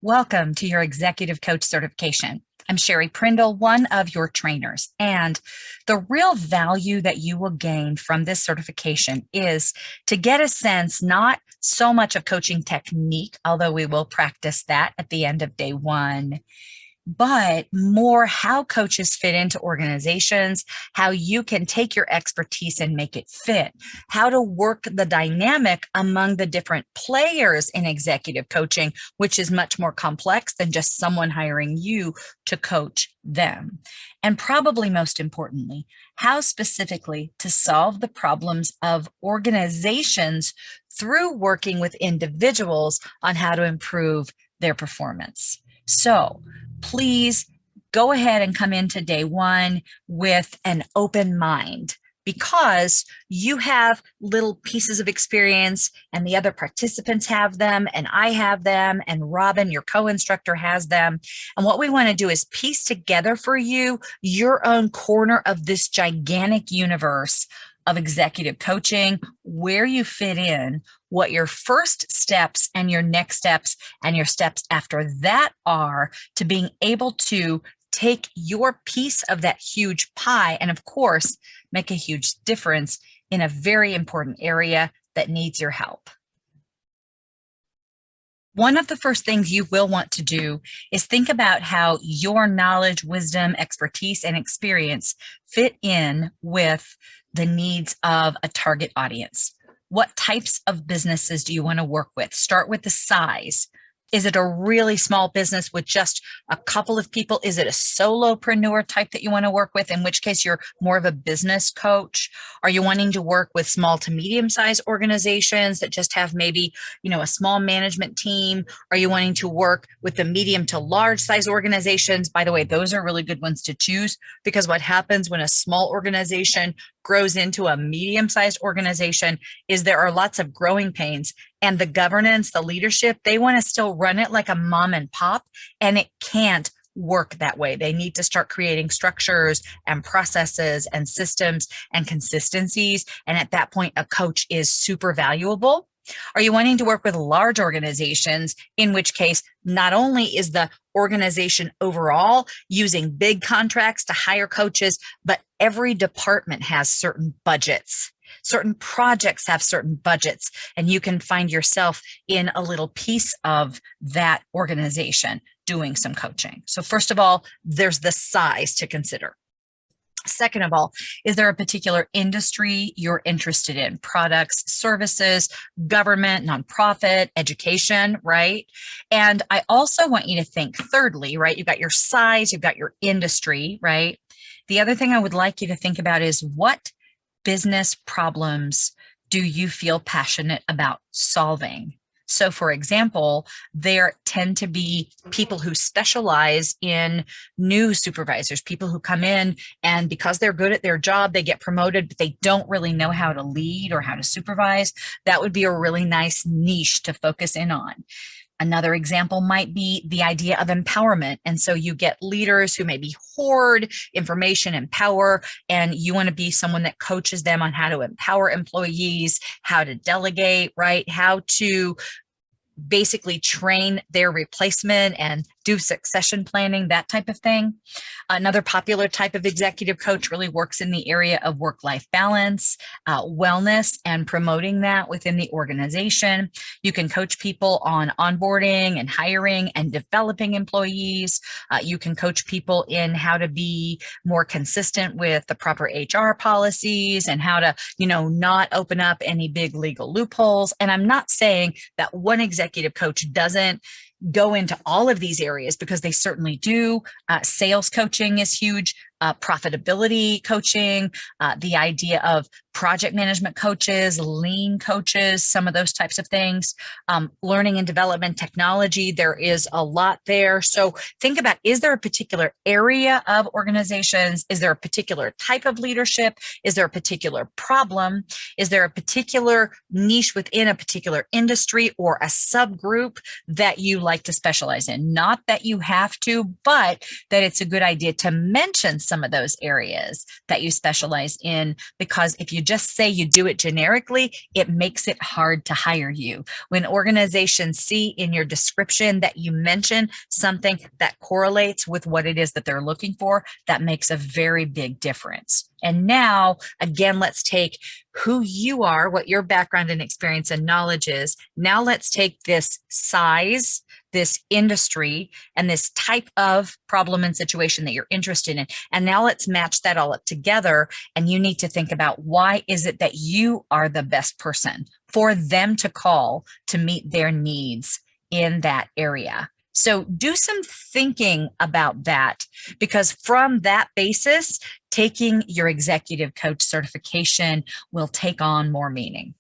Welcome to your Executive Coach certification. I'm Sherry Prindle, one of your trainers, and the real value that you will gain from this certification is to get a sense not so much of coaching technique, although we will practice that at the end of day one, but more how coaches fit into organizations, how you can take your expertise and make it fit, how to work the dynamic among the different players in executive coaching, which is much more complex than just someone hiring you to coach them. And probably most importantly, how specifically to solve the problems of organizations through working with individuals on how to improve their performance. So, please go ahead and come into day one with an open mind because you have little pieces of experience and the other participants have them and I have them and Robin, your co-instructor, has them. And what we want to do is piece together for you your own corner of this gigantic universe of executive coaching, where you fit in, what your first steps and your next steps and your steps after that are to being able to take your piece of that huge pie and, of course, make a huge difference in a very important area that needs your help. One of the first things you will want to do is think about how your knowledge, wisdom, expertise, and experience fit in with the needs of a target audience. What types of businesses do you want to work with? Start with the size. Is it a really small business with just a couple of people? Is it a solopreneur type that you want to work with, in which case you're more of a business coach? Are you wanting to work with small to medium-sized organizations that just have maybe, a small management team? Are you wanting to work with the medium to large size organizations? By the way, those are really good ones to choose, because what happens when a small organization grows into a medium-sized organization is there are lots of growing pains, and the governance, the leadership, they want to still run it like a mom and pop, and it can't work that way. They need to start creating structures and processes and systems and consistencies. And at that point, a coach is super valuable. Are you wanting to work with large organizations, in which case not only is the organization overall using big contracts to hire coaches, but every department has certain budgets. Certain projects have certain budgets, and you can find yourself in a little piece of that organization doing some coaching. So first of all, there's the size to consider. Second of all, is there a particular industry you're interested in? Products, services, government, nonprofit, education, right? And I also want you to think thirdly, right? You've got your size, you've got your industry, right? The other thing I would like you to think about is what business problems do you feel passionate about solving? So for example, there tend to be people who specialize in new supervisors, people who come in and because they're good at their job, they get promoted, but they don't really know how to lead or how to supervise. That would be a really nice niche to focus in on. Another example might be the idea of empowerment. And so you get leaders who maybe hoard information and power, and you want to be someone that coaches them on how to empower employees, how to delegate, right? How to basically train their replacement and do succession planning, that type of thing. Another popular type of executive coach really works in the area of work-life balance, wellness, and promoting that within the organization. You can coach people on onboarding and hiring and developing employees. You can coach people in how to be more consistent with the proper HR policies and how to, not open up any big legal loopholes. And I'm not saying that one executive coach doesn't go into all of these areas, because they certainly do. Sales coaching is huge. Profitability coaching, the idea of project management coaches, lean coaches, some of those types of things. Learning and development technology, there is a lot there. So think about, is there a particular area of organizations? Is there a particular type of leadership? Is there a particular problem? Is there a particular niche within a particular industry or a subgroup that you like to specialize in? Not that you have to, but that it's a good idea to mention some of those areas that you specialize in, because if you just say you do it generically, it makes it hard to hire you. When organizations see in your description that you mention something that correlates with what it is that they're looking for, that makes a very big difference. And now, again, let's take who you are, what your background and experience and knowledge is. Now let's take this size, this industry, and this type of problem and situation that you're interested in. And now let's match that all up together. And you need to think about, why is it that you are the best person for them to call to meet their needs in that area? So do some thinking about that, because from that basis, taking your executive coach certification will take on more meaning.